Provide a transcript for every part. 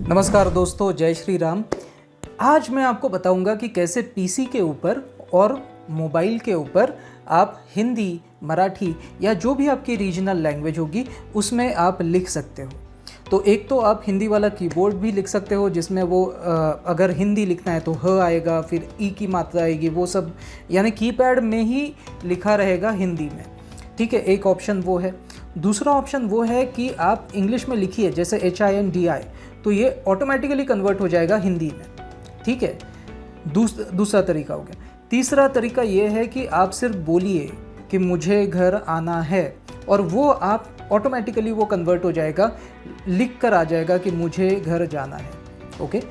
नमस्कार दोस्तों, जय श्री राम। आज मैं आपको बताऊंगा कि कैसे पीसी के ऊपर और मोबाइल के ऊपर आप हिंदी, मराठी या जो भी आपकी रीजनल लैंग्वेज होगी उसमें आप लिख सकते हो। तो एक तो आप हिंदी वाला कीबोर्ड भी लिख सकते हो जिसमें वो अगर हिंदी लिखना है तो ह आएगा, फिर ई की मात्रा आएगी, वो सब यानी कीपैड में ही लिखा रहेगा हिंदी में। ठीक है, एक ऑप्शन वो है। दूसरा ऑप्शन वो है कि आप इंग्लिश में लिखिए, जैसे HINDI, तो ये ऑटोमेटिकली कन्वर्ट हो जाएगा हिंदी में। ठीक है, दूसरा तरीका हो गया। तीसरा तरीका ये है कि आप सिर्फ बोलिए कि मुझे घर आना है और वो आप ऑटोमेटिकली वो कन्वर्ट हो जाएगा, लिख कर आ जाएगा कि मुझे घर जाना है। ओके।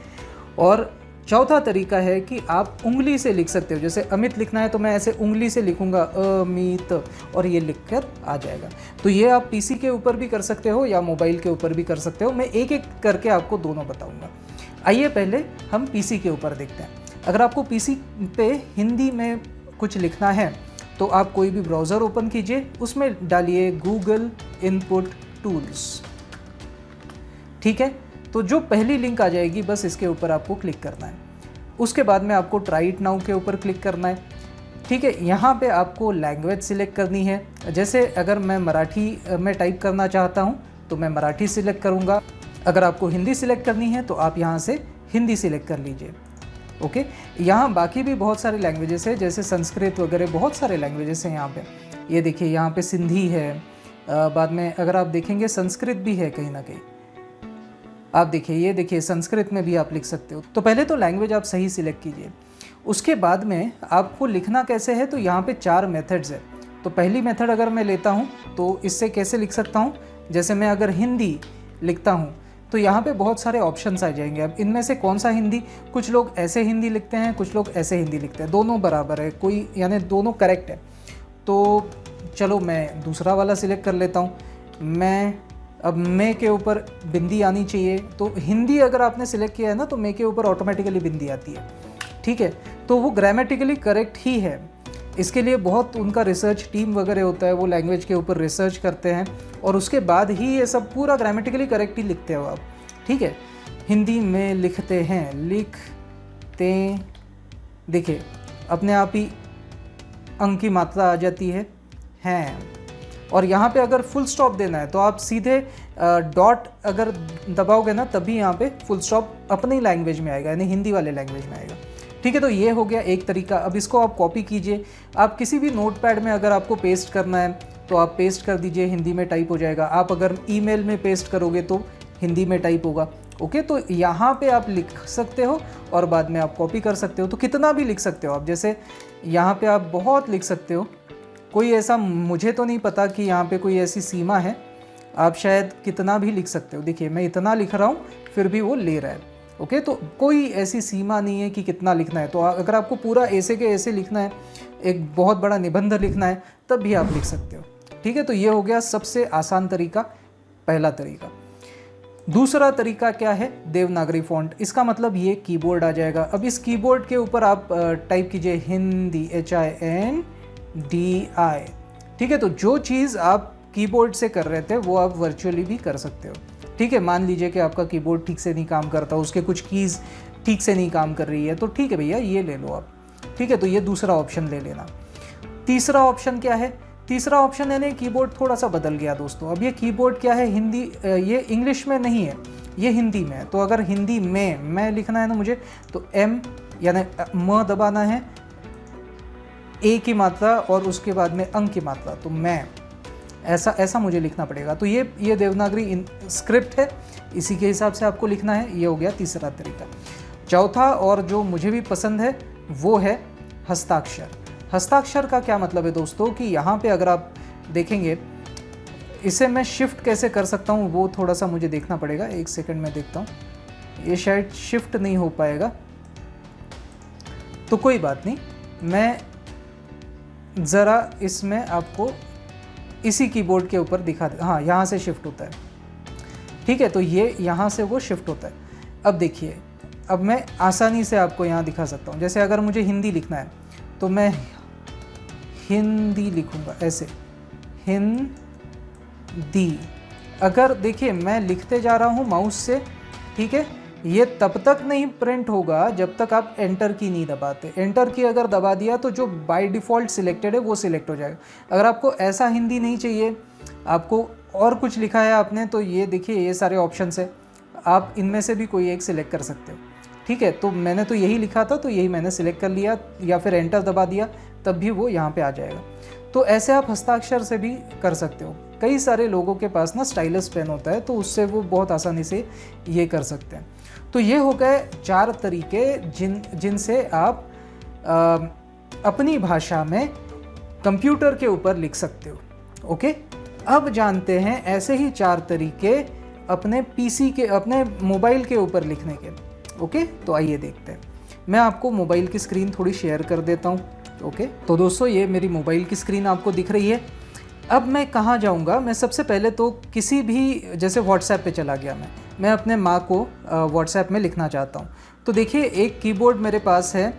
और चौथा तरीका है कि आप उंगली से लिख सकते हो, जैसे अमित लिखना है तो मैं ऐसे उंगली से लिखूंगा अमित और ये लिखकर आ जाएगा। तो ये आप पीसी के ऊपर भी कर सकते हो या मोबाइल के ऊपर भी कर सकते हो। मैं एक एक करके आपको दोनों बताऊंगा। आइए पहले हम पीसी के ऊपर देखते हैं। अगर आपको पीसी पे हिंदी में कुछ लिखना है तो आप कोई भी ब्राउज़र ओपन कीजिए, उसमें डालिए गूगल इनपुट टूल्स। ठीक है, तो जो पहली लिंक आ जाएगी बस इसके ऊपर आपको क्लिक करना है। उसके बाद में आपको ट्राई इट नाउ के ऊपर क्लिक करना है। ठीक है, यहाँ पे आपको लैंग्वेज सिलेक्ट करनी है। जैसे अगर मैं मराठी में टाइप करना चाहता हूँ तो मैं मराठी सिलेक्ट करूँगा। अगर आपको हिंदी सिलेक्ट करनी है तो आप यहाँ से हिंदी सिलेक्ट कर लीजिए। ओके, यहाँ बाकी भी बहुत सारे लैंग्वेजेस है, जैसे संस्कृत वगैरह बहुत सारे लैंग्वेजेस हैं यहाँ पे। ये देखिए, यहाँ पे सिंधी है, बाद में अगर आप देखेंगे संस्कृत भी है कहीं ना कहीं। आप देखिए, ये देखिए संस्कृत में भी आप लिख सकते हो। तो पहले तो लैंग्वेज आप सही सिलेक्ट कीजिए। उसके बाद में आपको लिखना कैसे है, तो यहाँ पे 4 मेथड्स है। तो पहली मेथड अगर मैं लेता हूँ तो इससे कैसे लिख सकता हूँ, जैसे मैं अगर हिंदी लिखता हूँ तो यहाँ पे बहुत सारे ऑप्शंस आ जाएंगे। अब इनमें से कौन सा हिंदी, कुछ लोग ऐसे हिंदी लिखते हैं, कुछ लोग ऐसे हिंदी लिखते हैं, दोनों बराबर है, कोई यानी दोनों करेक्ट है। तो चलो मैं दूसरा वाला सिलेक्ट कर लेता हूँ। अब मैं के ऊपर बिंदी आनी चाहिए, तो हिंदी अगर आपने सिलेक्ट किया है ना तो मैं के ऊपर ऑटोमेटिकली बिंदी आती है। ठीक है, तो वो ग्रामेटिकली करेक्ट ही है। इसके लिए बहुत उनका रिसर्च टीम वगैरह होता है, वो लैंग्वेज के ऊपर रिसर्च करते हैं और उसके बाद ही ये सब पूरा ग्रामेटिकली करेक्ट ही लिखते हो आप। ठीक है, हिंदी में लिखते हैं, लिखते, देखिए अपने आप ही अंक की मात्रा आ जाती है हैं। और यहाँ पे अगर फुल स्टॉप देना है तो आप सीधे डॉट अगर दबाओगे ना तभी यहाँ पे फुल स्टॉप अपनी लैंग्वेज में आएगा, यानी हिंदी वाले लैंग्वेज में आएगा। ठीक है, तो ये हो गया एक तरीका। अब इसको आप कॉपी कीजिए। आप किसी भी नोटपैड में अगर आपको पेस्ट करना है तो आप पेस्ट कर दीजिए, हिंदी में टाइप हो जाएगा। आप अगर ईमेल में पेस्ट करोगे तो हिंदी में टाइप होगा। ओके, तो यहाँ पे आप लिख सकते हो और बाद में आप कॉपी कर सकते हो। तो कितना भी लिख सकते हो आप, जैसे यहाँ पे आप बहुत लिख सकते हो। कोई ऐसा, मुझे तो नहीं पता कि यहाँ पे कोई ऐसी सीमा है, आप शायद कितना भी लिख सकते हो। देखिए मैं इतना लिख रहा हूँ फिर भी वो ले रहा है। ओके, तो कोई ऐसी सीमा नहीं है कि कितना लिखना है। तो अगर आपको पूरा ऐसे के ऐसे लिखना है, एक बहुत बड़ा निबंध लिखना है, तब भी आप लिख सकते हो। ठीक है, तो ये हो गया सबसे आसान तरीका, पहला तरीका। दूसरा तरीका क्या है, देवनागरी फॉन्ट। इसका मतलब ये कीबोर्ड आ जाएगा। अब इस कीबोर्ड के ऊपर आप टाइप कीजिए हिंदी, HINDI। ठीक है, तो जो चीज़ आप कीबोर्ड से कर रहे थे वो आप वर्चुअली भी कर सकते हो। ठीक है, मान लीजिए कि आपका कीबोर्ड ठीक से नहीं काम करता, उसके कुछ कीज़ ठीक से नहीं काम कर रही है, तो ठीक है भैया ये ले लो आप। ठीक है, तो ये दूसरा ऑप्शन ले लेना। तीसरा ऑप्शन क्या है, तीसरा ऑप्शन यानी कीबोर्ड थोड़ा सा बदल गया दोस्तों। अब ये कीबोर्ड क्या है, हिंदी, ये इंग्लिश में नहीं है, ये हिंदी में है। तो अगर हिंदी में मैं लिखना है ना मुझे, तो M यानी म दबाना है, ए की मात्रा और उसके बाद में अंक की मात्रा, तो मैं ऐसा मुझे लिखना पड़ेगा। तो ये देवनागरी स्क्रिप्ट है, इसी के हिसाब से आपको लिखना है। ये हो गया तीसरा तरीका। चौथा और जो मुझे भी पसंद है वो है हस्ताक्षर। हस्ताक्षर का क्या मतलब है दोस्तों, कि यहाँ पे अगर आप देखेंगे, इसे मैं शिफ्ट कैसे कर सकता हूँ वो थोड़ा सा मुझे देखना पड़ेगा। एक सेकंड में देखता हूँ, ये शायद शिफ्ट नहीं हो पाएगा, तो कोई बात नहीं, मैं ज़रा इसमें आपको इसी कीबोर्ड के ऊपर दिखा दे। हाँ, यहाँ से शिफ्ट होता है। ठीक है, तो ये यहाँ से वो शिफ्ट होता है। अब देखिए, अब मैं आसानी से आपको यहाँ दिखा सकता हूँ। जैसे अगर मुझे हिंदी लिखना है तो मैं हिंदी लिखूँगा ऐसे, हिंदी। अगर देखिए मैं लिखते जा रहा हूँ माउस से, ठीक है, ये तब तक नहीं प्रिंट होगा जब तक आप एंटर की नहीं दबाते। एंटर की अगर दबा दिया तो जो बाय डिफ़ॉल्ट सिलेक्टेड है वो सिलेक्ट हो जाएगा। अगर आपको ऐसा हिंदी नहीं चाहिए, आपको और कुछ लिखा है आपने, तो ये देखिए ये सारे ऑप्शंस है, आप इनमें से भी कोई एक सिलेक्ट कर सकते हो। ठीक है, तो मैंने तो यही लिखा था तो यही मैंने सिलेक्ट कर लिया, या फिर एंटर दबा दिया तब भी वो यहाँ पे आ जाएगा। तो ऐसे आप हस्ताक्षर से भी कर सकते हो। कई सारे लोगों के पास ना स्टाइलस पेन होता है तो उससे वो बहुत आसानी से ये कर सकते हैं। तो ये हो गए 4 तरीके जिनसे आप अपनी भाषा में कंप्यूटर के ऊपर लिख सकते हो। ओके, अब जानते हैं ऐसे ही 4 तरीके अपने पीसी के, अपने मोबाइल के ऊपर लिखने के। ओके, तो आइए देखते हैं। मैं आपको मोबाइल की स्क्रीन थोड़ी शेयर कर देता हूँ। ओके, तो दोस्तों ये मेरी मोबाइल की स्क्रीन आपको दिख रही है। अब मैं कहाँ जाऊँगा, मैं सबसे पहले तो किसी भी, जैसे व्हाट्सएप पे चला गया, मैं अपने माँ को व्हाट्सएप में लिखना चाहता हूँ। तो देखिए एक कीबोर्ड मेरे पास है,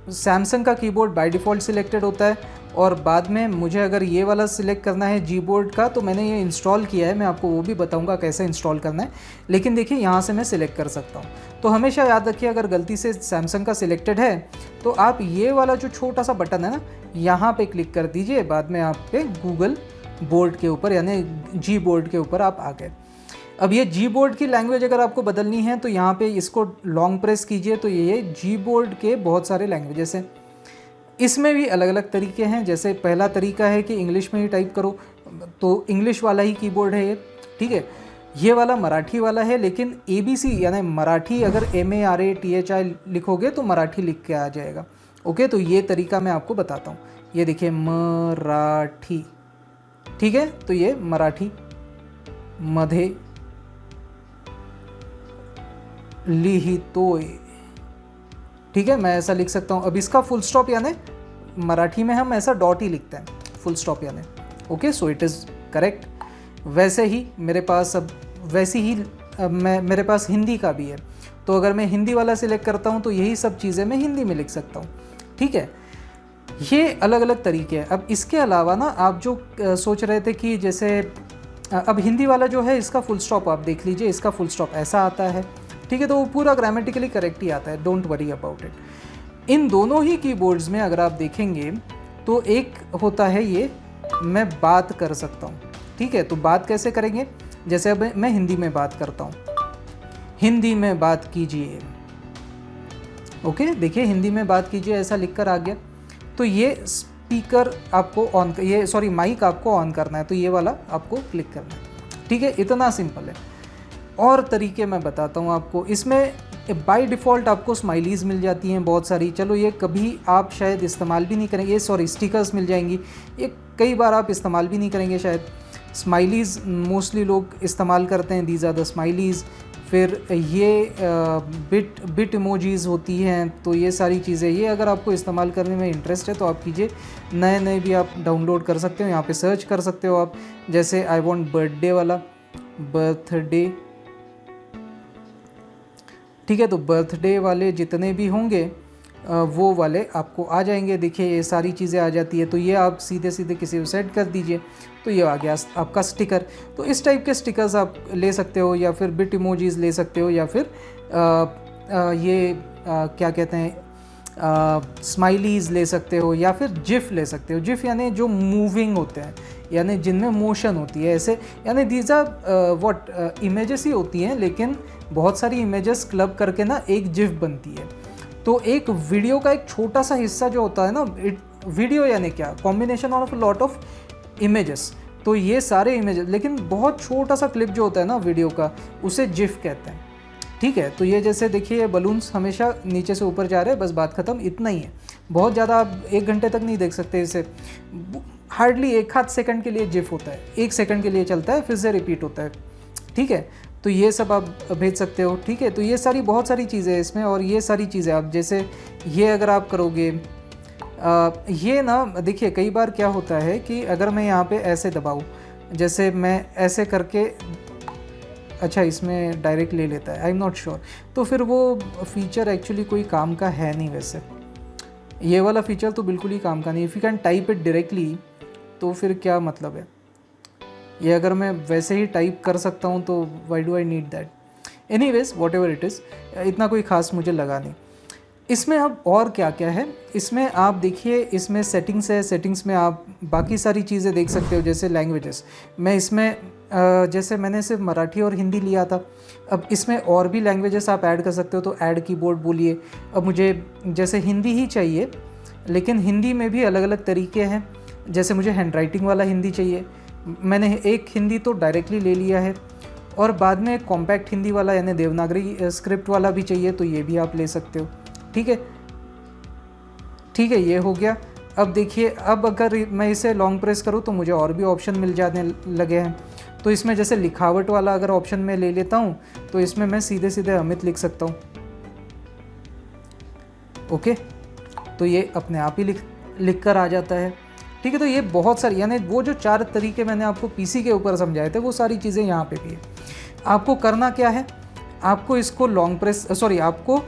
सैमसंग का कीबोर्ड बाय डिफ़ॉल्ट सिलेक्टेड होता है, और बाद में मुझे अगर ये वाला सिलेक्ट करना है जी बोर्ड का, तो मैंने ये इंस्टॉल किया है, मैं आपको वो भी बताऊंगा कैसे इंस्टॉल करना है। लेकिन देखिए यहाँ से मैं सिलेक्ट कर सकता हूँ। तो हमेशा याद रखिए अगर गलती से सैमसंग का सिलेक्टेड है तो आप ये वाला जो छोटा सा बटन है ना, यहाँ पे क्लिक कर दीजिए, बाद में आप पे गूगल बोर्ड के ऊपर यानी जी बोर्ड के ऊपर आप आ गए। अब ये जी बोर्ड की लैंग्वेज अगर आपको बदलनी है तो यहाँ पे इसको लॉन्ग प्रेस कीजिए, तो ये जी बोर्ड के बहुत सारे लैंग्वेजेस हैं। इसमें भी अलग अलग तरीके हैं। जैसे पहला तरीका है कि इंग्लिश में ही टाइप करो, तो इंग्लिश वाला ही कीबोर्ड है ये। ठीक है, ये वाला मराठी वाला है, लेकिन ABC यानी मराठी अगर MARATHI लिखोगे तो मराठी लिख के आ जाएगा। ओके, तो ये तरीका मैं आपको बताता हूँ। ये देखिए मराठी, ठीक है, तो ये मराठी, मध्ये लिहितोय, ठीक है, मैं ऐसा लिख सकता हूँ। अब इसका फुल स्टॉप यानी मराठी में हम ऐसा डॉट ही लिखते हैं, फुल स्टॉप यानी। Okay, so it is correct. वैसे ही मेरे पास अब वैसी ही मेरे पास हिंदी का भी है, तो अगर मैं हिंदी वाला सिलेक्ट करता हूँ तो यही सब चीज़ें मैं हिंदी में लिख सकता हूँ। ठीक है, ये अलग अलग तरीके हैं। अब इसके अलावा ना आप जो सोच रहे थे कि जैसे अब हिंदी वाला जो है इसका फुल स्टॉप आप देख लीजिए, इसका फुल स्टॉप ऐसा आता है। ठीक है, तो वो पूरा ग्रामेटिकली करेक्ट ही आता है, डोंट वरी अबाउट इट। इन दोनों ही कीबोर्ड्स में अगर आप देखेंगे तो एक होता है ये मैं बात कर सकता हूँ। ठीक है, तो बात कैसे करेंगे, जैसे अब मैं हिंदी में बात करता हूँ, हिंदी में बात कीजिए। ओके, देखिए हिंदी में बात कीजिए ऐसा लिखकर आ गया। तो ये स्पीकर आपको ऑन, ये सॉरी माइक आपको ऑन करना है, तो ये वाला आपको क्लिक करना है। ठीक है, इतना सिंपल है। और तरीके मैं बताता हूँ आपको। इसमें बाय डिफ़ॉल्ट आपको स्माइलीज़ मिल जाती हैं बहुत सारी, चलो ये कभी आप शायद इस्तेमाल भी नहीं करेंगे, ये सॉरी स्टिकर्स मिल जाएंगी, ये कई बार आप इस्तेमाल भी नहीं करेंगे शायद। स्माइलीज़ मोस्टली लोग इस्तेमाल करते हैं, दीज आर द स्माइलीज़। फिर ये बिट इमोजीज़ होती हैं, तो ये सारी चीज़ें, ये अगर आपको इस्तेमाल करने में इंटरेस्ट है तो आप कीजिए। नए नए भी आप डाउनलोड कर सकते हो, यहाँ पे सर्च कर सकते हो आप, जैसे आई वॉन्ट बर्थडे वाला, बर्थडे। ठीक है, तो बर्थडे वाले जितने भी होंगे वो वाले आपको आ जाएंगे। देखिए ये सारी चीज़ें आ जाती है, तो ये आप सीधे सीधे किसी को सेट कर दीजिए, तो ये आ गया आपका स्टिकर। तो इस टाइप के स्टिकर्स आप ले सकते हो, या फिर बिट इमोजीज़ ले सकते हो, या फिर क्या कहते हैं स्माइलीज़ ले सकते हो, या फिर जिफ ले सकते हो। जिफ यानी जो मूविंग होते हैं, यानी जिनमें मोशन होती है ऐसे, यानी दीज आर इमेजेस ही होती हैं, लेकिन बहुत सारी इमेजेस क्लब करके ना एक जिफ बनती है। तो एक वीडियो का एक छोटा सा हिस्सा जो होता है ना, वीडियो यानी क्या, combination of lot of images, तो ये सारे इमेजेस, लेकिन बहुत छोटा सा क्लिप जो होता है ना वीडियो का, उसे जिफ कहते हैं। ठीक है, तो ये जैसे देखिए ये बलून्स हमेशा नीचे से ऊपर जा रहे हैं, बस बात ख़त्म, इतना ही है। बहुत ज़्यादा आप 1 घंटे तक नहीं देख सकते इसे, हार्डली 1 आध सेकंड के लिए जिफ होता है, 1 सेकंड के लिए चलता है, फिर से रिपीट होता है। ठीक है, तो ये सब आप भेज सकते हो। ठीक है, तो ये सारी बहुत सारी चीज़ें हैं इसमें, और ये सारी चीज़ें आप जैसे ये अगर आप करोगे, ये ना देखिए कई बार क्या होता है कि अगर मैं यहाँ पे ऐसे दबाऊँ, जैसे मैं ऐसे करके, अच्छा इसमें डायरेक्ट ले लेता है, आई एम नॉट श्योर, तो फिर वो फीचर एक्चुअली कोई काम का है नहीं। वैसे ये वाला फीचर तो बिल्कुल ही काम का नहीं। If you can type it directly तो फिर क्या मतलब है, ये अगर मैं वैसे ही टाइप कर सकता हूँ तो why do I need that. Anyways what ever it is, इतना कोई ख़ास मुझे लगा नहीं। इसमें अब और क्या क्या है, इसमें आप देखिए, इसमें सेटिंग्स है, सेटिंग्स में आप बाकी सारी चीज़ें देख सकते हो, जैसे लैंग्वेजेस। मैं इसमें जैसे मैंने सिर्फ मराठी और हिंदी लिया था, अब इसमें और भी लैंग्वेजेस आप ऐड कर सकते हो, तो ऐड कीबोर्ड बोलिए। अब मुझे जैसे हिंदी ही चाहिए, लेकिन हिंदी में भी अलग अलग तरीके हैं, जैसे मुझे हैंडराइटिंग वाला हिंदी चाहिए, मैंने एक हिंदी तो डायरेक्टली ले लिया है, और बाद में एक कॉम्पैक्ट हिंदी वाला यानी देवनागरी स्क्रिप्ट वाला भी चाहिए, तो ये भी आप ले सकते हो। ठीक है, ठीक है, ये हो गया। अब देखिए, अब अगर मैं इसे लॉन्ग प्रेस करूँ तो मुझे और भी ऑप्शन मिल जाने लगे हैं। तो इसमें जैसे लिखावट वाला अगर ऑप्शन मैं ले लेता हूँ, तो इसमें मैं सीधे सीधे अमित लिख सकता हूँ। ओके, तो ये अपने आप ही लिख कर आ जाता है। ठीक है, तो ये बहुत सारी, यानी वो जो 4 तरीके मैंने आपको पीसी के ऊपर समझाए थे, वो सारी चीज़ें यहाँ पे भी है। आपको करना क्या है, आपको इसको लॉन्ग प्रेस आपको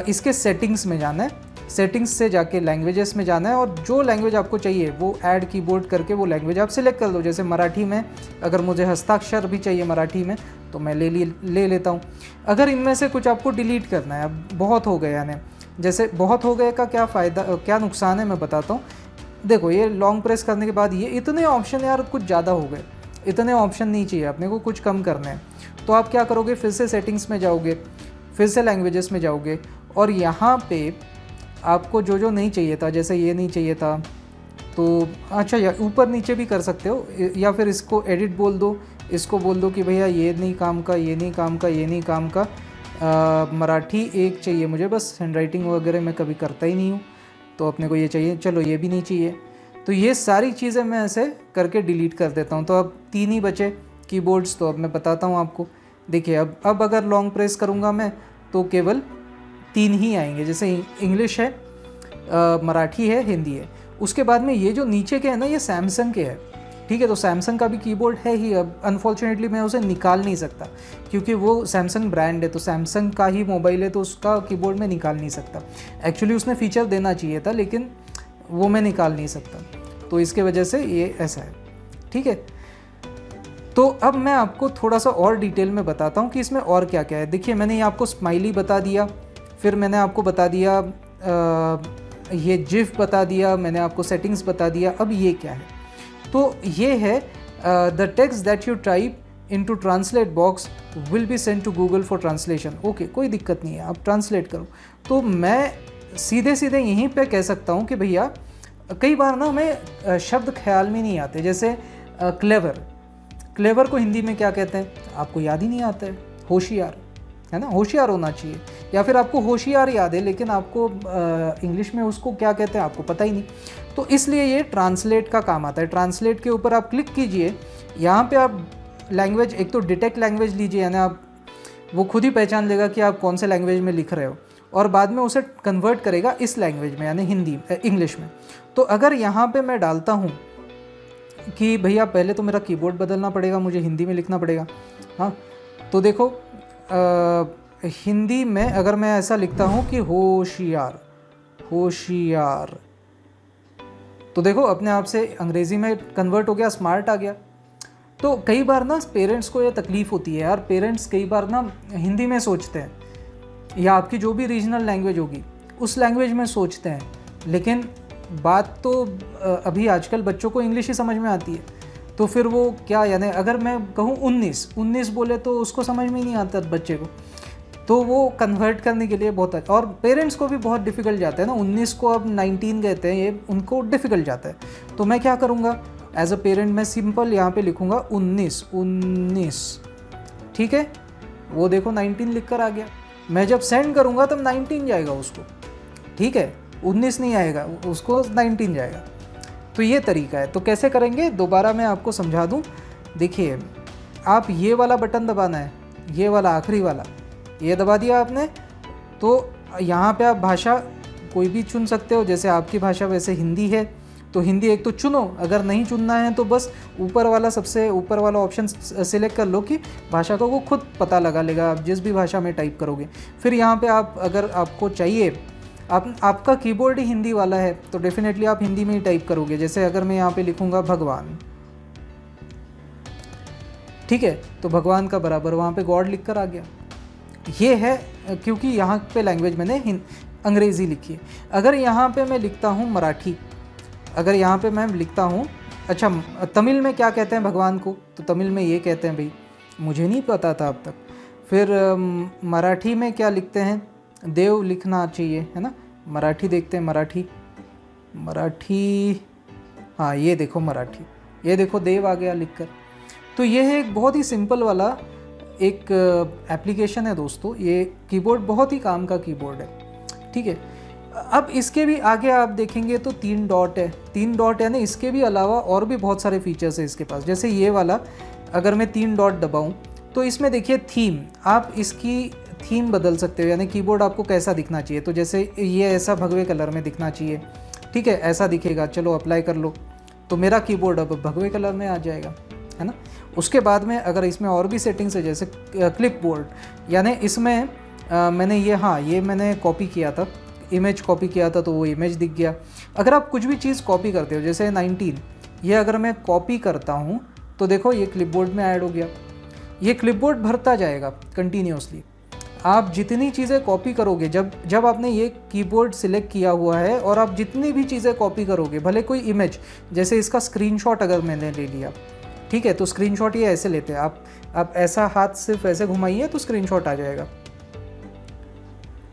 इसके सेटिंग्स में जाना है, सेटिंग्स से जाके लैंग्वेजेस में जाना है, और जो लैंग्वेज आपको चाहिए वो ऐड कीबोर्ड करके वो लैंग्वेज आप सिलेक्ट कर लो। जैसे मराठी में अगर मुझे हस्ताक्षर भी चाहिए मराठी में, तो मैं ले लेता हूँ। अगर इनमें से कुछ आपको डिलीट करना है, अब बहुत हो गए, यानी जैसे बहुत हो गए का क्या फ़ायदा, क्या नुकसान है, मैं बताता हूँ। देखो, ये लॉन्ग प्रेस करने के बाद ये इतने ऑप्शन यार कुछ ज़्यादा हो गए, इतने ऑप्शन नहीं चाहिए अपने को, कुछ कम करने हैं। तो आप क्या करोगे, फिर से सेटिंग्स में जाओगे, फिर से लैंग्वेजेस में जाओगे, और यहाँ पे आपको जो जो नहीं चाहिए था, जैसे ये नहीं चाहिए था, तो अच्छा, या ऊपर नीचे भी कर सकते हो, या फिर इसको एडिट बोल दो, इसको बोल दो कि भैया ये नहीं काम का, ये नहीं काम का, ये नहीं काम का, मराठी एक चाहिए मुझे, बस हैंडराइटिंग वगैरह मैं कभी करता ही नहीं हूँ, तो अपने को ये चाहिए, चलो ये भी नहीं चाहिए। तो ये सारी चीज़ें मैं ऐसे करके डिलीट कर देता हूँ। तो अब 3 ही बचे कीबोर्ड्स, तो अब मैं बताता हूँ आपको। देखिए, अब अगर लॉन्ग प्रेस करूँगा मैं, तो केवल 3 ही आएंगे, जैसे इंग्लिश है, मराठी है, हिंदी है। उसके बाद में ये जो नीचे के हैं ना, ये सैमसंग के हैं। ठीक है, तो सैमसंग का भी कीबोर्ड है ही। अब अनफॉर्चुनेटली मैं उसे निकाल नहीं सकता, क्योंकि वो सैमसंग ब्रांड है, तो सैमसंग का ही मोबाइल है, तो उसका कीबोर्ड मैं निकाल नहीं सकता। एक्चुअली उसने फीचर देना चाहिए था, लेकिन वो मैं निकाल नहीं सकता, तो इसके वजह से ये ऐसा है। ठीक है, तो अब मैं आपको थोड़ा सा और डिटेल में बताता हूँ कि इसमें और क्या क्या है। देखिए, मैंने ये आपको स्माइली बता दिया, फिर मैंने आपको बता दिया ये जिफ बता दिया, मैंने आपको सेटिंग्स बता दिया। अब ये क्या है, तो ये है the text that you type into translate box will be send to Google for translation. Okay, कोई दिक्कत नहीं है, आप ट्रांसलेट करो। तो मैं सीधे सीधे यहीं पे कह सकता हूँ कि भैया, कई बार ना हमें शब्द ख्याल में नहीं आते, जैसे क्लेवर को हिंदी में क्या कहते हैं, आपको याद ही नहीं आता है, होशियार, है ना, होशियार होना चाहिए। या फिर आपको होशियार याद है, लेकिन आपको इंग्लिश में उसको क्या कहते हैं आपको पता ही नहीं। तो इसलिए ये ट्रांसलेट का काम आता है। ट्रांसलेट के ऊपर आप क्लिक कीजिए, यहाँ पे आप लैंग्वेज, एक तो डिटेक्ट लैंग्वेज लीजिए, यानी आप वो खुद ही पहचान लेगा कि आप कौन से लैंग्वेज में लिख रहे हो, और बाद में उसे कन्वर्ट करेगा इस लैंग्वेज में, यानी हिंदी, इंग्लिश में। तो अगर यहाँ पे मैं डालता हूँ कि भैया पहले तो मेरा कीबोर्ड बदलना पड़ेगा, मुझे हिंदी में लिखना पड़ेगा, हाँ, तो देखो हिंदी में अगर मैं ऐसा लिखता हूँ कि होशियार, होशियार, तो देखो अपने आप से अंग्रेज़ी में कन्वर्ट हो गया, स्मार्ट आ गया। तो कई बार ना पेरेंट्स को ये तकलीफ़ होती है यार, पेरेंट्स कई बार ना हिंदी में सोचते हैं, या आपकी जो भी रीजनल लैंग्वेज होगी उस लैंग्वेज में सोचते हैं, लेकिन बात तो अभी आजकल बच्चों को इंग्लिश ही समझ में आती है। तो फिर वो क्या, यानी अगर मैं कहूँ 19 बोले तो उसको समझ में ही नहीं आता बच्चे को, तो वो कन्वर्ट करने के लिए बहुत अच्छा, और पेरेंट्स को भी बहुत डिफ़िकल्ट जाता है ना, 19 को अब 19 कहते हैं, ये उनको डिफ़िकल्ट जाता है। तो मैं क्या करूँगा, एज अ पेरेंट मैं सिंपल यहाँ पे लिखूँगा 19, ठीक है, वो देखो 19 लिख कर आ गया। मैं जब सेंड करूँगा तब 19 जाएगा उसको, ठीक है, 19 नहीं आएगा, उसको 19 जाएगा। तो ये तरीका है। तो कैसे करेंगे, दोबारा मैं आपको समझा दूँ। देखिए, आप ये वाला बटन दबाना है, ये वाला आखिरी वाला, ये दबा दिया आपने, तो यहाँ पे आप भाषा कोई भी चुन सकते हो। जैसे आपकी भाषा वैसे हिंदी है, तो हिंदी एक तो चुनो, अगर नहीं चुनना है तो बस ऊपर वाला, सबसे ऊपर वाला ऑप्शन सिलेक्ट कर लो कि भाषा को वो खुद पता लगा लेगा आप जिस भी भाषा में टाइप करोगे। फिर यहाँ पे आप, अगर आपको चाहिए, आपका कीबोर्ड ही हिंदी वाला है, तो डेफिनेटली आप हिंदी में ही टाइप करोगे। जैसे अगर मैं यहाँ पे लिखूँगा भगवान, ठीक है, तो भगवान का बराबर वहाँ पे गॉड लिख कर आ गया। ये है क्योंकि यहाँ पे लैंग्वेज मैंने अंग्रेज़ी लिखी है। अगर यहाँ पे मैं लिखता हूँ मराठी, अगर यहाँ पे मैं लिखता हूँ, अच्छा तमिल में क्या कहते हैं भगवान को, तो तमिल में ये कहते हैं भाई, मुझे नहीं पता था अब तक। फिर मराठी में क्या लिखते हैं, देव लिखना चाहिए, है ना। मराठी देखते हैं, मराठी हाँ ये देखो मराठी, ये देखो देव आ गया लिखकर। तो ये है एक बहुत ही सिंपल वाला एक एप्लीकेशन है दोस्तों। ये कीबोर्ड बहुत ही काम का कीबोर्ड है, ठीक है। अब इसके भी आगे आप देखेंगे तो 3 डॉट है, 3 डॉट है ना। इसके भी अलावा और भी बहुत सारे फीचर्स है इसके पास। जैसे ये वाला, अगर मैं 3 डॉट दबाऊं तो इसमें देखिए थीम, आप इसकी थीम बदल सकते हो, यानी कीबोर्ड आपको कैसा दिखना चाहिए। तो जैसे ये ऐसा भगवे कलर में दिखना चाहिए, ठीक है, ऐसा दिखेगा। चलो अप्लाई कर लो, तो मेरा कीबोर्ड अब भगवे कलर में आ जाएगा, है ना। उसके बाद में अगर इसमें और भी सेटिंग्स है, जैसे क्लिप बोर्ड, यानी इसमें मैंने ये मैंने कॉपी किया था, इमेज कॉपी किया था, तो वो इमेज दिख गया। अगर आप कुछ भी चीज़ कॉपी करते हो, जैसे 19, ये अगर मैं कॉपी करता हूँ तो देखो ये क्लिपबोर्ड में ऐड हो गया। ये क्लिपबोर्ड भरता जाएगा कंटिन्यूसली। आप जितनी चीज़ें कॉपी करोगे, जब आपने ये कीबोर्ड सिलेक्ट किया हुआ है और आप जितनी भी चीज़ें कॉपी करोगे, भले कोई इमेज, जैसे इसका स्क्रीनशॉट अगर मैंने ले लिया, ठीक है, तो स्क्रीनशॉट ये ऐसे लेते हैं। आप ऐसा हाथ सिर्फ ऐसे घुमाइए तो स्क्रीनशॉट आ जाएगा।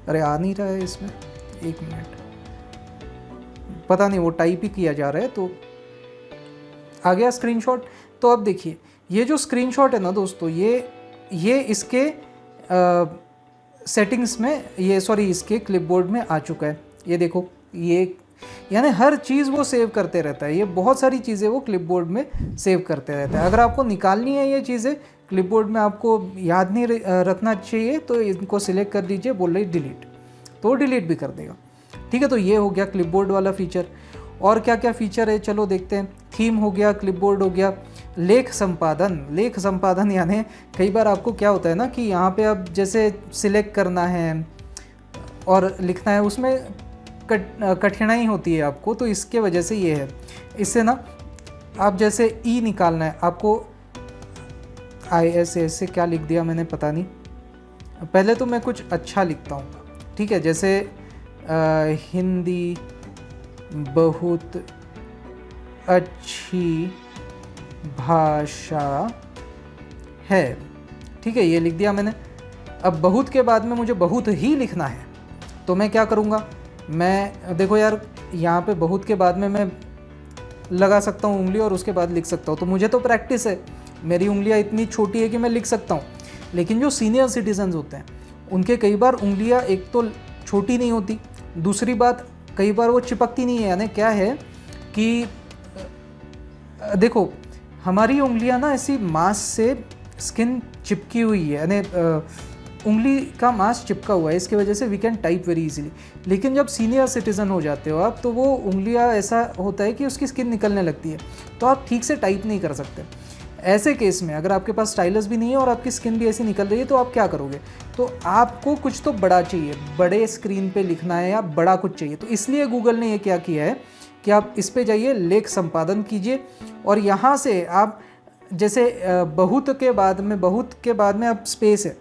अरे आ नहीं रहा है इसमें, 1 मिनट, पता नहीं वो टाइप ही किया जा रहा है। तो आ गया स्क्रीनशॉट। तो अब देखिए ये जो स्क्रीनशॉट है ना दोस्तों, ये इसके सेटिंग्स में, ये सॉरी इसके क्लिपबोर्ड में आ चुका है। ये देखो, ये यानी हर चीज़ वो सेव करते रहता है। ये बहुत सारी चीज़ें वो क्लिपबोर्ड में सेव करते रहता है। अगर आपको निकालनी है ये चीज़ें क्लिपबोर्ड में, आपको याद नहीं रखना चाहिए, तो इनको सिलेक्ट कर दीजिए, बोल रही डिलीट, तो डिलीट भी कर देगा, ठीक है। तो ये हो गया क्लिपबोर्ड वाला फीचर। और क्या क्या फीचर है चलो देखते हैं। थीम हो गया, क्लिपबोर्ड हो गया, लेख संपादन यानी कई बार आपको क्या होता है ना कि यहाँ पे अब जैसे सिलेक्ट करना है और लिखना है, उसमें कठिनाई होती है आपको, तो इसके वजह से ये है। इससे ना आप जैसे ई निकालना है आपको, ISS से क्या लिख दिया मैंने पता नहीं। पहले तो मैं कुछ अच्छा लिखता हूँ, ठीक है, जैसे हिंदी बहुत अच्छी भाषा है, ठीक है, ये लिख दिया मैंने। अब बहुत के बाद में मुझे बहुत ही लिखना है, तो मैं क्या करूँगा, मैं देखो यार यहाँ पे बहुत के बाद में मैं लगा सकता हूँ उंगली और उसके बाद लिख सकता हूँ। तो मुझे तो प्रैक्टिस है, मेरी उंगलियाँ इतनी छोटी है कि मैं लिख सकता हूँ। लेकिन जो सीनियर सिटीजन्स होते हैं उनके कई बार उंगलियाँ एक तो छोटी नहीं होती, दूसरी बात कई बार वो चिपकती नहीं है। यानी क्या है कि देखो हमारी उंगलियां ना ऐसी मांस से स्किन चिपकी हुई है, यानी उंगली का मांस चिपका हुआ है, इसकी वजह से we can type very easily. लेकिन जब सीनियर सिटीज़न हो जाते हो आप, तो वो उंगलियां ऐसा होता है कि उसकी स्किन निकलने लगती है, तो आप ठीक से टाइप नहीं कर सकते। ऐसे केस में अगर आपके पास स्टाइलस भी नहीं है और आपकी स्किन भी ऐसी निकल रही है, तो आप क्या करोगे, तो आपको कुछ तो बड़ा चाहिए, बड़े स्क्रीन पे लिखना है या बड़ा कुछ चाहिए। तो इसलिए गूगल ने ये क्या किया है कि आप इस पे जाइए, लेख संपादन कीजिए, और यहाँ से आप जैसे बहुत के बाद में अब स्पेस है,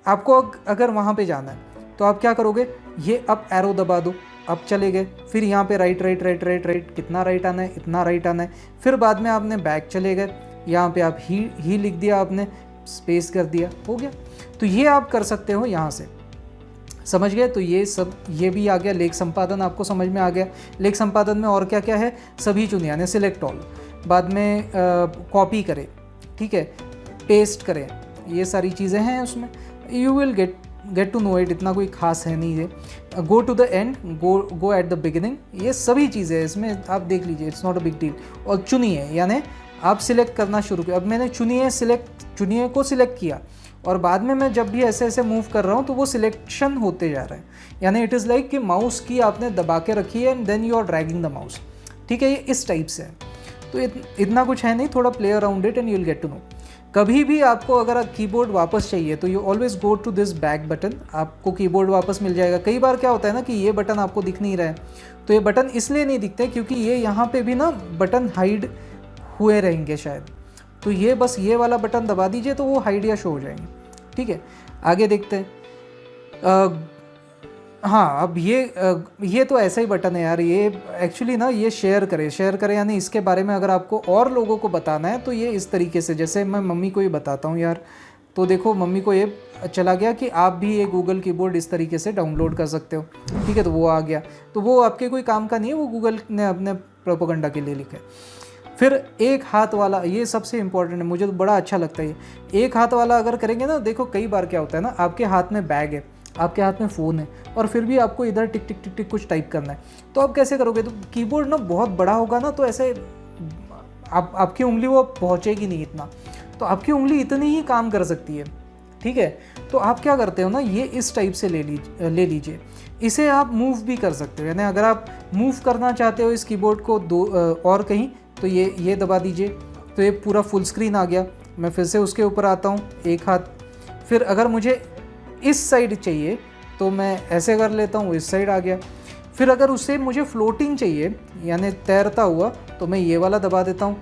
आपको अगर वहाँ पे जाना है तो आप क्या करोगे, ये अप एरो दबा दो, अब चले गए। फिर यहाँ पे right right right right right, कितना राइट आना है, इतना राइट आना है। फिर बाद में आपने बैक चले गए, यहाँ पे आप ही लिख दिया, आपने स्पेस कर दिया, हो गया। तो ये आप कर सकते हो यहाँ से, समझ गए। तो ये भी आ गया, लेख संपादन आपको समझ में आ गया। लेख संपादन में और क्या क्या है, सभी चुनिए, यानी सिलेक्ट ऑल, बाद में कॉपी करें, ठीक है, पेस्ट करें, ये सारी चीज़ें हैं उसमें। You will get to know it, इतना कोई खास है नहीं है। Go to the end, go at the beginning, ये सभी चीज़ें इसमें आप देख लीजिए, it's not a big deal. और चुनिए, यानी आप सिलेक्ट करना शुरू किया। अब मैंने चुनिए को सिलेक्ट किया, और बाद में मैं जब भी ऐसे ऐसे मूव कर रहा हूँ तो वो सिलेक्शन होते जा रहा है। यानी इट इज़ लाइक कि माउस की आपने दबा के रखी है and then you are dragging the mouse, ठीक है, ये इस टाइप से है। तो इतना कुछ है नहीं, थोड़ा play around it and you will get to know. कभी भी आपको अगर कीबोर्ड वापस चाहिए तो you always go to this back button, आपको कीबोर्ड वापस मिल जाएगा। कई बार क्या होता है ना कि ये बटन आपको दिख नहीं रहा है, तो ये बटन इसलिए नहीं दिखते क्योंकि ये यहाँ पे भी ना बटन हाइड हुए रहेंगे शायद, तो ये बस ये वाला बटन दबा दीजिए तो वो हाइड या शो हो जाएंगे, ठीक है, आगे देखते हैं। हाँ, अब ये तो ऐसा ही बटन है यार, ये एक्चुअली ना ये शेयर करें यानी इसके बारे में अगर आपको और लोगों को बताना है तो ये इस तरीके से, जैसे मैं मम्मी को ही बताता हूँ यार, तो देखो मम्मी को ये चला गया कि आप भी ये गूगल कीबोर्ड इस तरीके से डाउनलोड कर सकते हो, ठीक है, तो वो आ गया, तो वो आपके कोई काम का नहीं है, वो गूगल ने अपने प्रोपेगेंडा के लिए लिखा है। फिर एक हाथ वाला, ये सबसे इंपॉर्टेंट है, मुझे तो बड़ा अच्छा लगता है ये एक हाथ वाला अगर करेंगे ना, देखो कई बार क्या होता है ना, आपके हाथ में बैग है, आपके हाथ में फ़ोन है और फिर भी आपको इधर टिक टिक टिक टिक कुछ टाइप करना है, तो आप कैसे करोगे? तो कीबोर्ड ना बहुत बड़ा होगा ना, तो ऐसे आपकी उंगली वो पहुँचेगी नहीं इतना, तो आपकी उंगली इतनी ही काम कर सकती है, ठीक है। तो आप क्या करते हो ना, ये इस टाइप से ले लीजिए, इसे आप मूव भी कर सकते हो, यानी अगर आप मूव करना चाहते हो इस कीबोर्ड को दो और कहीं, तो ये दबा दीजिए, तो ये पूरा फुल स्क्रीन आ गया। मैं फिर से उसके ऊपर आता हूँ, एक हाथ, फिर अगर मुझे इस साइड चाहिए तो मैं ऐसे कर लेता हूँ, इस साइड आ गया। फिर अगर उससे मुझे फ्लोटिंग चाहिए यानी तैरता हुआ, तो मैं ये वाला दबा देता हूँ,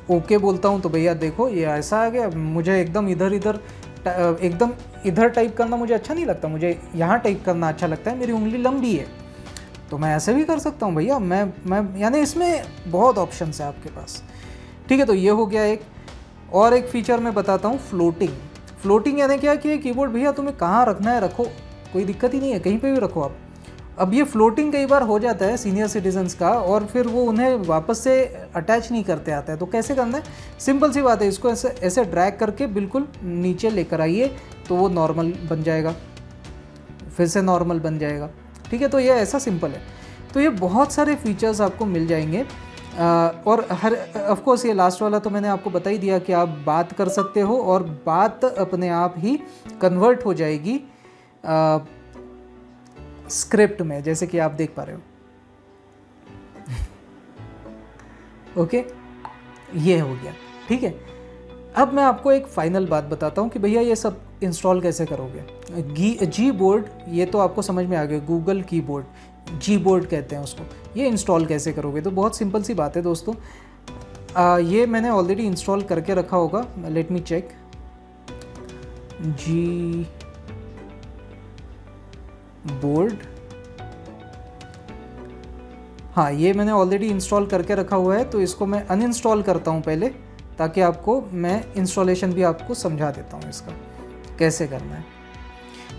ओके बोलता हूँ, तो भैया देखो ये ऐसा आ गया। मुझे एकदम इधर टाइप करना मुझे अच्छा नहीं लगता, मुझे यहाँ टाइप करना अच्छा लगता है, मेरी उंगली लंबी है, तो मैं ऐसे भी कर सकता हूँ भैया। मैं यानी इसमें बहुत ऑप्शंस है आपके पास, ठीक है। तो ये हो गया एक, और एक फीचर मैं बताता हूँ, फ्लोटिंग यानी क्या कि कीबोर्ड भैया तुम्हें कहाँ रखना है रखो, कोई दिक्कत ही नहीं है, कहीं पे भी रखो आप। अब ये फ्लोटिंग कई बार हो जाता है सीनियर सिटीजन्स का, और फिर वो उन्हें वापस से अटैच नहीं करते आता है, तो कैसे करना है? सिंपल सी बात है, इसको ऐसे ड्रैग करके बिल्कुल नीचे लेकर आइए, तो वो नॉर्मल बन जाएगा, फिर से नॉर्मल बन जाएगा, ठीक है। तो ये ऐसा सिंपल है। तो ये बहुत सारे फीचर्स आपको मिल जाएंगे, और हर ऑफ कोर्स ये लास्ट वाला तो मैंने आपको बता ही दिया कि आप बात कर सकते हो और बात अपने आप ही कन्वर्ट हो जाएगी स्क्रिप्ट में, जैसे कि आप देख पा रहे हो। ओके, ये हो गया, ठीक है। अब मैं आपको एक फाइनल बात बताता हूँ कि भैया ये सब इंस्टॉल कैसे करोगे। जी बोर्ड, ये तो आपको समझ में आ गया, गूगल कीबोर्ड, जी बोर्ड कहते हैं उसको, ये इंस्टॉल कैसे करोगे? तो बहुत सिंपल सी बात है दोस्तों, ये मैंने ऑलरेडी इंस्टॉल करके रखा होगा, लेट मी चेक। जी बोर्ड, हाँ ये मैंने ऑलरेडी इंस्टॉल करके रखा हुआ है, तो इसको मैं अनइंस्टॉल करता हूँ पहले, ताकि आपको मैं इंस्टॉलेशन भी आपको समझा देता हूँ इसका कैसे करना है।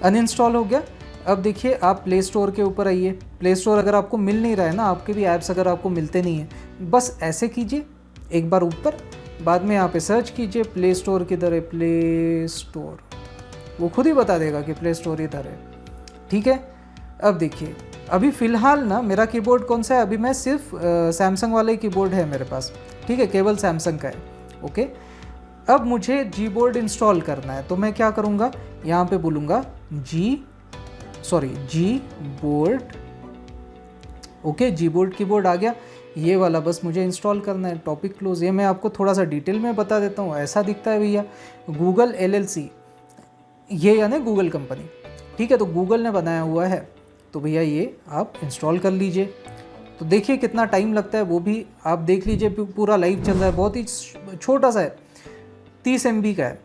अनइंस्टॉल हो गया। अब देखिए आप प्ले स्टोर के ऊपर आइए। प्ले स्टोर अगर आपको मिल नहीं रहा है ना, आपके भी ऐप्स अगर आपको मिलते नहीं हैं, बस ऐसे कीजिए एक बार ऊपर, बाद में यहाँ पे सर्च कीजिए प्ले स्टोर किधर है, प्ले स्टोर, वो खुद ही बता देगा कि प्ले स्टोर इधर है, ठीक है। अब देखिए, अभी फ़िलहाल ना मेरा कीबोर्ड कौन सा है, अभी मैं सिर्फ सैमसंग वाले कीबोर्ड है मेरे पास, ठीक है, केवल सैमसंग का है, ओके। अब मुझे जी बोर्ड इंस्टॉल करना है, तो मैं क्या करूँगा, यहाँ पे बोलूँगा जी बोर्ड, ओके, जी बोर्ड कीबोर्ड आ गया, ये वाला बस मुझे इंस्टॉल करना है। टॉपिक क्लोज, ये मैं आपको थोड़ा सा डिटेल में बता देता हूँ। ऐसा दिखता है भैया, गूगल LLC, ये यानी गूगल कंपनी, ठीक है, तो गूगल ने बनाया हुआ है, तो भैया ये आप इंस्टॉल कर लीजिए। तो देखिए कितना टाइम लगता है, वो भी आप देख लीजिए, पूरा लाइव चल रहा है, बहुत ही छोटा सा है, 30 MB का है,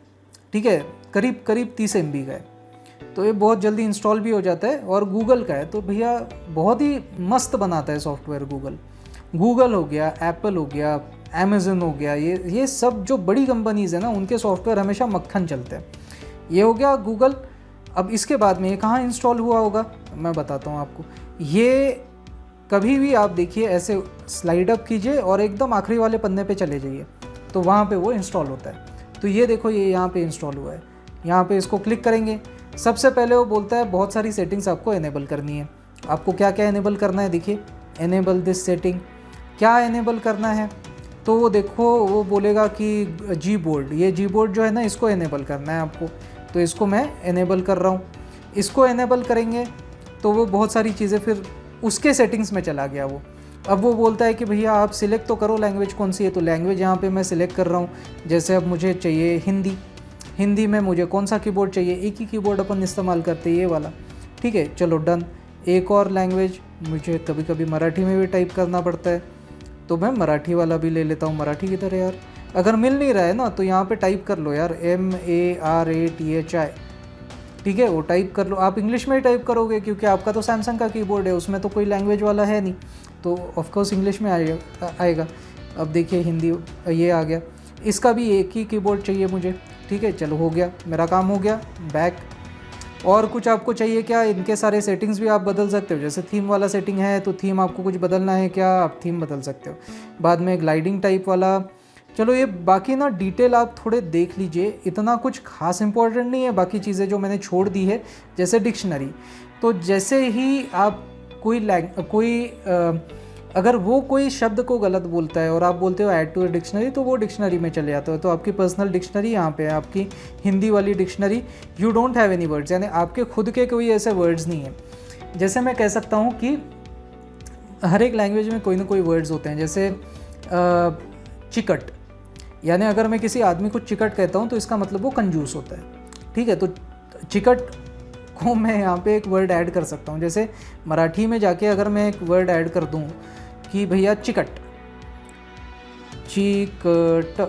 ठीक है, करीब 30 MB का है, तो ये बहुत जल्दी इंस्टॉल भी हो जाता है, और गूगल का है, तो भैया बहुत ही मस्त बनाता है सॉफ्टवेयर गूगल हो गया, एप्पल हो गया, अमेज़न हो गया, ये सब जो बड़ी कंपनीज़ है ना, उनके सॉफ्टवेयर हमेशा मक्खन चलते हैं। ये हो गया गूगल। अब इसके बाद में ये कहाँ इंस्टॉल हुआ होगा, मैं बताता हूँ आपको। ये कभी भी आप देखिए ऐसे स्लाइड अप कीजिए और एकदम आखिरी वाले पन्ने पे चले जाइए, तो वहाँ पे वो इंस्टॉल होता है। तो ये देखो, ये यहाँ पे इंस्टॉल हुआ है, यहाँ पे इसको क्लिक करेंगे। सबसे पहले वो बोलता है बहुत सारी सेटिंग्स आपको एनेबल करनी है। आपको क्या क्या एनेबल करना है, देखिए, एनेबल दिस सेटिंग, क्या एनेबल करना है, तो वो देखो वो बोलेगा कि जी बोर्ड, ये जी बोर्ड जो है ना, इसको एनेबल करना है आपको, तो इसको मैं एनेबल कर रहा हूँ। इसको एनेबल करेंगे तो वो बहुत सारी चीज़ें, फिर उसके सेटिंग्स में चला गया वो। अब वो बोलता है कि भैया आप सिलेक्ट तो करो लैंग्वेज कौन सी है, तो लैंग्वेज यहाँ पे मैं सिलेक्ट कर रहा हूँ। जैसे अब मुझे चाहिए हिंदी में मुझे कौन सा कीबोर्ड चाहिए, एक ही कीबोर्ड अपन इस्तेमाल करते हैं, ये वाला, ठीक है, चलो डन। एक और लैंग्वेज, मुझे कभी कभी मराठी में भी टाइप करना पड़ता है, तो मैं मराठी वाला भी ले लेता हूँ। मराठी किधर है यार, अगर मिल नहीं रहा है ना तो यहाँ पे टाइप कर लो यार MARATHI, ठीक है, वो टाइप कर लो। आप इंग्लिश में ही टाइप करोगे क्योंकि आपका तो सैमसंग का कीबोर्ड है, उसमें तो कोई लैंग्वेज वाला है नहीं, तो ऑफकोर्स इंग्लिश में आएगा। अब देखिए हिंदी ये आ गया, इसका भी एक ही कीबोर्ड चाहिए मुझे, ठीक है। चलो हो गया, मेरा काम हो गया। बैक। और कुछ आपको चाहिए क्या? इनके सारे सेटिंग्स भी आप बदल सकते हो, जैसे थीम वाला सेटिंग है तो थीम आपको कुछ बदलना है क्या, आप थीम बदल सकते हो। बाद में ग्लाइडिंग टाइप वाला, चलो ये बाकी ना डिटेल आप थोड़े देख लीजिए, इतना कुछ खास इंपॉर्टेंट नहीं है बाकी चीज़ें जो मैंने छोड़ दी है। जैसे डिक्शनरी, तो जैसे ही आप अगर वो कोई शब्द को गलत बोलता है और आप बोलते हो ऐड टू ए डिक्शनरी, तो वो डिक्शनरी में चले जाता है। तो आपकी पर्सनल डिक्शनरी यहाँ पे है, आपकी हिंदी वाली dictionary. You don't have any words, यानी आपके खुद के कोई ऐसे वर्ड्स नहीं है। जैसे मैं कह सकता हूँ कि हर एक लैंग्वेज में कोई ना कोई वर्ड्स होते हैं, जैसे चिकट, यानी अगर मैं किसी आदमी को चिकट कहता हूँ तो इसका मतलब वो कंजूस होता है, ठीक है। तो चिकट को मैं यहाँ पे एक वर्ड ऐड कर सकता हूँ। जैसे मराठी में जाके अगर मैं एक वर्ड ऐड कर दूँ कि भैया चिकट, चिकट,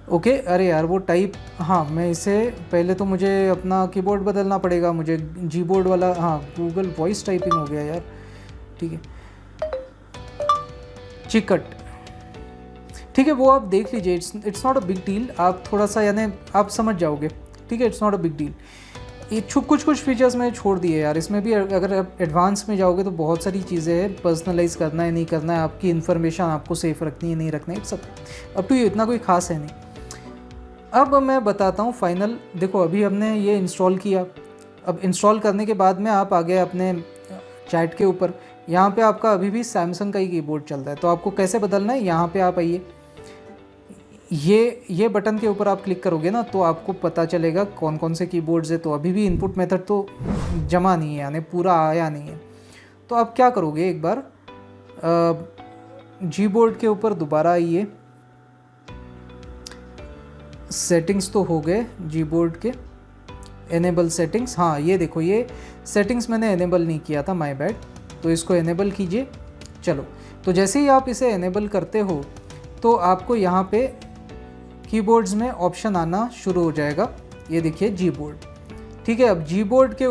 ओके। अरे यार वो टाइप, हाँ मैं इसे पहले तो मुझे अपना कीबोर्ड बदलना पड़ेगा, मुझे जी बोर्ड वाला, हाँ गूगल वॉइस टाइपिंग हो गया यार, ठीक है। चिकट, ठीक है, वो आप देख लीजिए, it's not a big deal. आप थोड़ा सा यानी आप समझ जाओगे, ठीक है, it's not a big deal. ये कुछ फीचर्स मैंने छोड़ दिए यार, इसमें भी अगर आप एडवांस में जाओगे तो बहुत सारी चीज़ें हैं, पर्सनलाइज करना है नहीं करना है, आपकी इन्फॉर्मेशन आपको सेफ रखनी है नहीं रखना है, सब अब तो इतना कोई खास है नहीं। अब मैं बताता हूँ फाइनल। देखो अभी हमने ये इंस्टॉल किया, अब इंस्टॉल करने के बाद में आप आ गए अपने चैट के ऊपर। यहाँ पे आपका अभी भी सैमसंग का ही कीबोर्ड चल रहा है, तो आपको कैसे बदलना है, यहाँ पे आप आइए, ये बटन के ऊपर आप क्लिक करोगे ना तो आपको पता चलेगा कौन कौन से कीबोर्ड्स है। तो अभी भी इनपुट मेथड तो जमा नहीं है, यानी पूरा आया नहीं है। तो आप क्या करोगे, एक बार जी बोर्ड के ऊपर दोबारा आइए, सेटिंग्स तो हो गए जी बोर्ड के, एनेबल सेटिंग्स, हाँ ये देखो ये सेटिंग्स मैंने एनेबल नहीं किया था, माय बैड, तो इसको एनेबल कीजिए। चलो, तो जैसे ही आप इसे एनेबल करते हो तो आपको यहाँ पे कीबोर्ड्स में ऑप्शन आना शुरू हो जाएगा, ये देखिए जी बोर्ड, ठीक है। अब जी बोर्ड के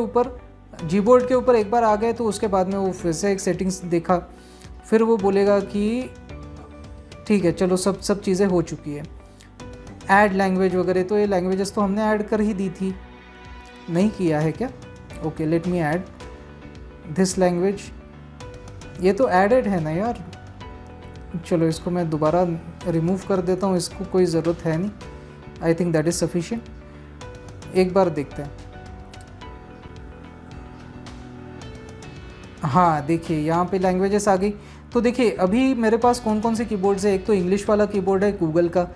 ऊपर एक बार आ गए तो उसके बाद में वो फिर से एक सेटिंग्स देखा, फिर वो बोलेगा कि ठीक है चलो सब चीज़ें हो चुकी है, ऐड लैंग्वेज वगैरह, तो ये लैंग्वेजेस तो हमने ऐड कर ही दी थी, नहीं किया है क्या? Okay, let me add this language, ये तो एडेड है ना यार। चलो इसको मैं दोबारा रिमूव कर देता हूँ, इसको कोई ज़रूरत है नहीं, I think that is sufficient. एक बार देखते हैं, हाँ देखिए यहाँ पे लैंग्वेजेस आ गई। तो देखिए अभी मेरे पास कौन कौन से कीबोर्ड्स है, एक तो इंग्लिश वाला कीबोर्ड है गूगल का,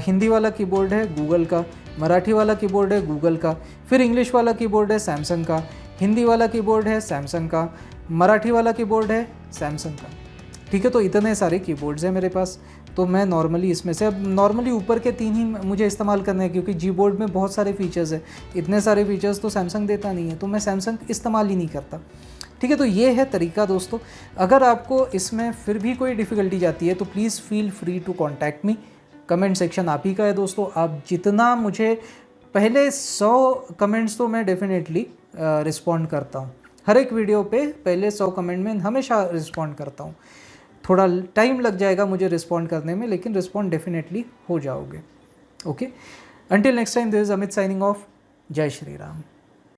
हिंदी वाला कीबोर्ड है गूगल का, मराठी वाला कीबोर्ड है गूगल का, फिर इंग्लिश वाला कीबोर्ड है सैमसंग का, हिंदी वाला कीबोर्ड है सैमसंग का, मराठी वाला कीबोर्ड है सैमसंग का, ठीक है। तो इतने सारे कीबोर्ड्स हैं मेरे पास, तो मैं नॉर्मली इसमें से, अब नॉर्मली ऊपर के 3 ही मुझे इस्तेमाल करने हैं क्योंकि जी बोर्ड में बहुत सारे फीचर्स हैं, इतने सारे फीचर्स तो सैमसंग देता नहीं है, तो मैं सैमसंग इस्तेमाल ही नहीं करता, ठीक है। तो ये है तरीका दोस्तों। अगर आपको इसमें फिर भी कोई डिफ़िकल्टी जाती है तो please feel free to contact me, comment section आप ही का है दोस्तों। आप जितना मुझे पहले 100 कमेंट्स तो मैं डेफिनेटली रिस्पॉन्ड करता हूँ, हर एक वीडियो पे पहले 100 कमेंट में हमेशा रिस्पॉन्ड करता हूँ। थोड़ा टाइम लग जाएगा मुझे रिस्पॉन्ड करने में, लेकिन रिस्पॉन्ड डेफिनेटली हो जाओगे। Okay, until next time, this is Amit signing off. जय श्री राम।